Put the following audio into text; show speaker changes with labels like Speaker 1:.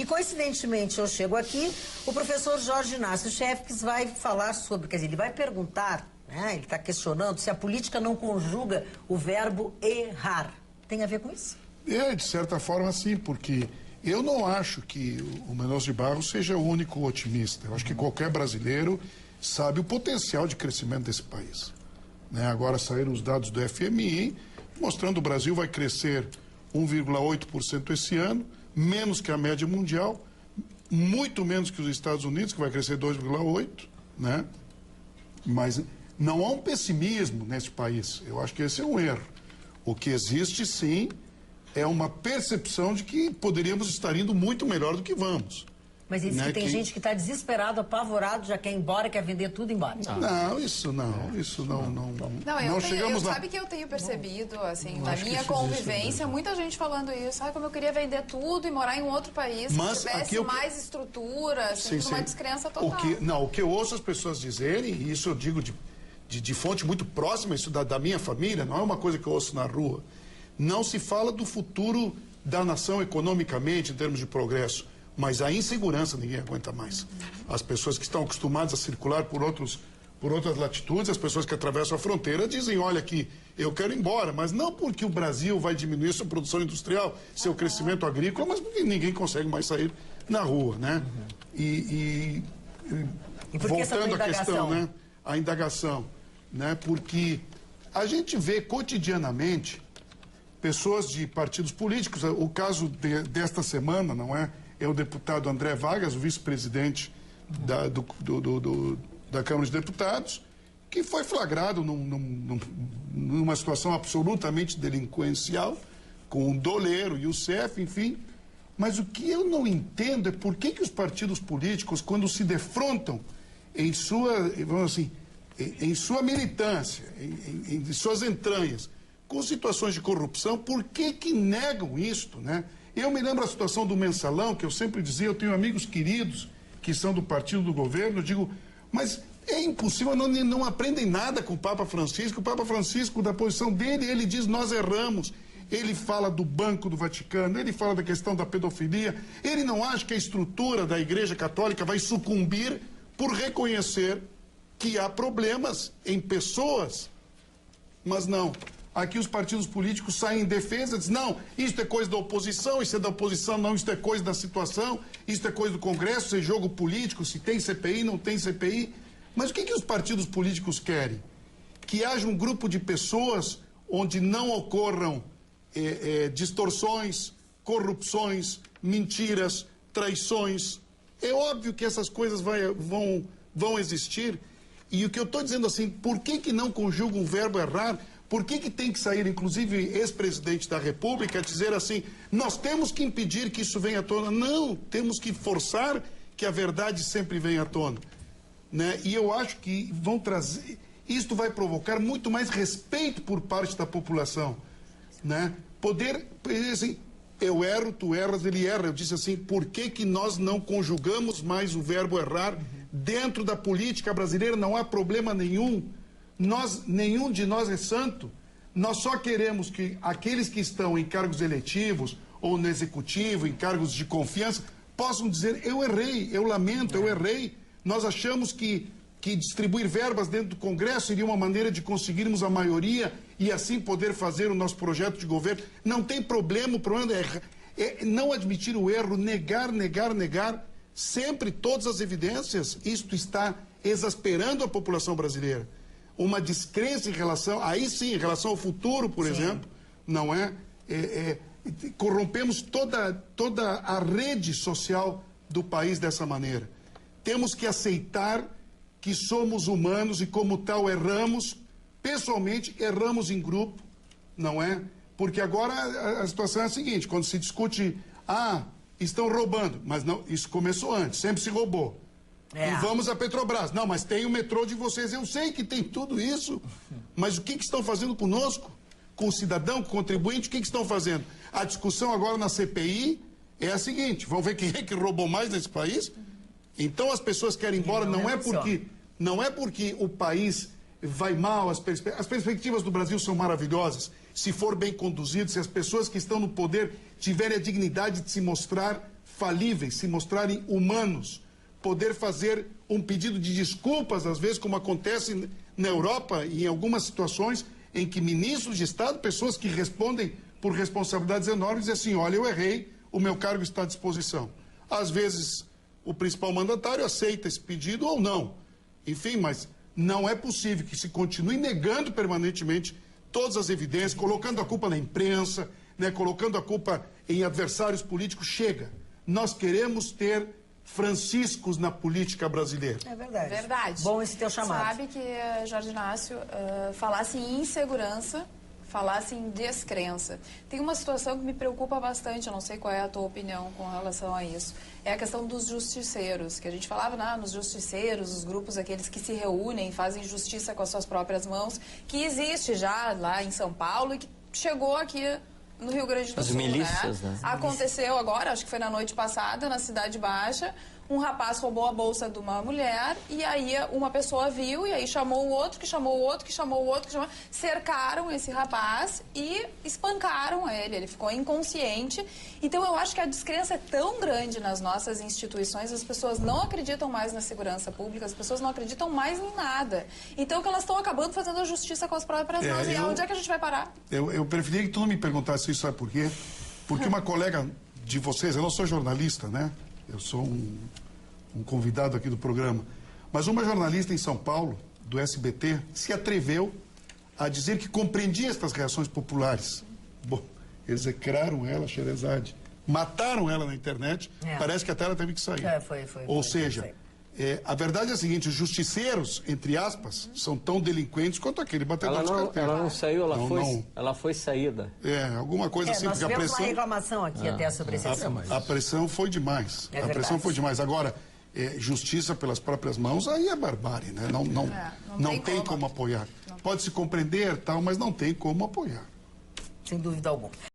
Speaker 1: coincidentemente, eu chego aqui, o professor Jorge Inácio Schefkes vai falar sobre, quer dizer, ele vai perguntar, né, ele está questionando se a política não conjuga o verbo errar. Tem a ver com isso?
Speaker 2: De certa forma, sim, porque eu não acho que o Mendonça de Barros seja o único otimista. Eu acho que qualquer brasileiro sabe o potencial de crescimento desse país. Né? Agora saíram os dados do FMI, mostrando que o Brasil vai crescer 1,8% esse ano, menos que a média mundial, muito menos que os Estados Unidos, que vai crescer 2,8%, né? Mas não há um pessimismo nesse país. Eu acho que esse é um erro. O que existe, sim, é uma percepção de que poderíamos estar indo muito melhor do que vamos.
Speaker 1: Mas ele diz que tem gente que está desesperado, apavorado, já quer ir embora, quer vender tudo e embora.
Speaker 2: Não, isso não chegamos lá.
Speaker 3: Sabe que eu tenho percebido, assim, na minha convivência, muita gente falando isso. Como eu queria vender tudo e morar em um outro país, que tivesse mais estrutura, assim, uma descrença total.
Speaker 2: O que eu ouço as pessoas dizerem, e isso eu digo de fonte muito próxima, isso da minha família, não é uma coisa que eu ouço na rua. Não se fala do futuro da nação economicamente, em termos de progresso. Mas a insegurança ninguém aguenta mais. As pessoas que estão acostumadas a circular por outras latitudes, as pessoas que atravessam a fronteira dizem, olha aqui, eu quero ir embora, mas não porque o Brasil vai diminuir sua produção industrial, seu crescimento agrícola, mas porque ninguém consegue mais sair na rua, né? E voltando à questão, né? A indagação, né? Porque a gente vê cotidianamente pessoas de partidos políticos, o caso desta semana, não é? É o deputado André Vargas, o vice-presidente da Câmara de Deputados, que foi flagrado numa situação absolutamente delinquencial, com o doleiro e o CEF, enfim. Mas o que eu não entendo é por que os partidos políticos, quando se defrontam em sua, vamos assim, em sua militância, em suas entranhas, com situações de corrupção, por que negam isto, né? Eu me lembro a situação do mensalão, que eu sempre dizia, eu tenho amigos queridos que são do partido do governo, eu digo, mas é impossível, não aprendem nada com o Papa Francisco. O Papa Francisco, da posição dele, ele diz, nós erramos. Ele fala do Banco do Vaticano, ele fala da questão da pedofilia. Ele não acha que a estrutura da Igreja Católica vai sucumbir por reconhecer que há problemas em pessoas. Mas não. Aqui os partidos políticos saem em defesa, dizem, não, isso é coisa da oposição, isso é da oposição, não, isso é coisa da situação, isso é coisa do Congresso, isso é jogo político, se tem CPI, não tem CPI. Mas o que os partidos políticos querem? Que haja um grupo de pessoas onde não ocorram distorções, corrupções, mentiras, traições. É óbvio que essas coisas vão existir. E o que eu estou dizendo assim, por que não conjuga um verbo errar? Por que tem que sair, inclusive, ex-presidente da República, a dizer assim, nós temos que impedir que isso venha à tona? Não, temos que forçar que a verdade sempre venha à tona. Né? E eu acho que vão trazer... Isto vai provocar muito mais respeito por parte da população. Né? Poder... Assim, eu erro, tu erras, ele erra. Eu disse assim, por que nós não conjugamos mais o verbo errar dentro da política brasileira? Não há problema nenhum. Nenhum de nós é santo. Nós só queremos que aqueles que estão em cargos eletivos ou no executivo, em cargos de confiança, possam dizer, eu errei, eu lamento, eu errei. Nós achamos que distribuir verbas dentro do Congresso seria uma maneira de conseguirmos a maioria e assim poder fazer o nosso projeto de governo. Não tem problema, o problema é não admitir o erro, negar, sempre todas as evidências. Isto está exasperando a população brasileira. Uma descrença em relação, aí sim, em relação ao futuro, por exemplo, não é? Corrompemos toda a rede social do país dessa maneira. Temos que aceitar que somos humanos e, como tal, erramos. Pessoalmente, erramos em grupo, não é? Porque agora a situação é a seguinte, quando se discute, estão roubando, mas não, isso começou antes, sempre se roubou. E vamos à Petrobras. Não, mas tem o metrô de vocês. Eu sei que tem tudo isso, mas o que estão fazendo conosco? Com o cidadão, com o contribuinte, o que estão fazendo? A discussão agora na CPI é a seguinte, vamos ver quem é que roubou mais nesse país? Então as pessoas querem ir embora, não é porque o país vai mal, as perspectivas do Brasil são maravilhosas, se for bem conduzido, se as pessoas que estão no poder tiverem a dignidade de se mostrar falíveis, se mostrarem humanos, poder fazer um pedido de desculpas, às vezes, como acontece na Europa, e em algumas situações em que ministros de Estado, pessoas que respondem por responsabilidades enormes, dizem assim, olha, eu errei, o meu cargo está à disposição. Às vezes, o principal mandatário aceita esse pedido ou não. Enfim, mas não é possível que se continue negando permanentemente todas as evidências, colocando a culpa na imprensa, né, colocando a culpa em adversários políticos. Chega. Nós queremos ter Franciscos na política brasileira.
Speaker 1: É verdade.
Speaker 3: Verdade.
Speaker 1: Bom esse teu chamado.
Speaker 3: Sabe que Jorge Inácio falasse em insegurança, falasse em descrença. Tem uma situação que me preocupa bastante, eu não sei qual é a tua opinião com relação a isso. É a questão dos justiceiros, que a gente falava nos justiceiros, os grupos aqueles que se reúnem, fazem justiça com as suas próprias mãos, que existe já lá em São Paulo e que chegou aqui no Rio Grande do Sul.
Speaker 4: As milícias, né?
Speaker 3: Aconteceu agora, acho que foi na noite passada, na Cidade Baixa, um rapaz roubou a bolsa de uma mulher e aí uma pessoa viu e aí chamou o outro, que chamou o outro, que chamou o outro, que chamou... cercaram esse rapaz e espancaram ele. Ele ficou inconsciente. Então eu acho que a descrença é tão grande nas nossas instituições, as pessoas não acreditam mais na segurança pública, as pessoas não acreditam mais em nada. Então que elas estão acabando fazendo a justiça com as próprias mãos. E onde é que a gente vai parar?
Speaker 2: Eu preferia que tu não me perguntasse isso, sabe por quê? Porque uma colega de vocês, eu não sou jornalista, né? Eu sou um convidado aqui do programa. Mas uma jornalista em São Paulo, do SBT, se atreveu a dizer que compreendia estas reações populares. Bom, execraram ela, Sherazade. Mataram ela na internet. Parece que até ela teve que sair. Ou seja, a verdade é a seguinte, os justiceiros, entre aspas, são tão delinquentes quanto aquele batedor de carteira.
Speaker 4: Ela não saiu, ela foi saída.
Speaker 2: Alguma coisa assim,
Speaker 1: nós
Speaker 2: porque a
Speaker 1: tivemos
Speaker 2: pressão...
Speaker 1: uma reclamação aqui até sobre esse assunto.
Speaker 2: A pressão foi demais. A pressão foi demais. Agora, justiça pelas próprias mãos, aí é barbárie, né? Não tem como apoiar. Pode se compreender, tal, mas não tem como apoiar.
Speaker 1: Sem dúvida alguma.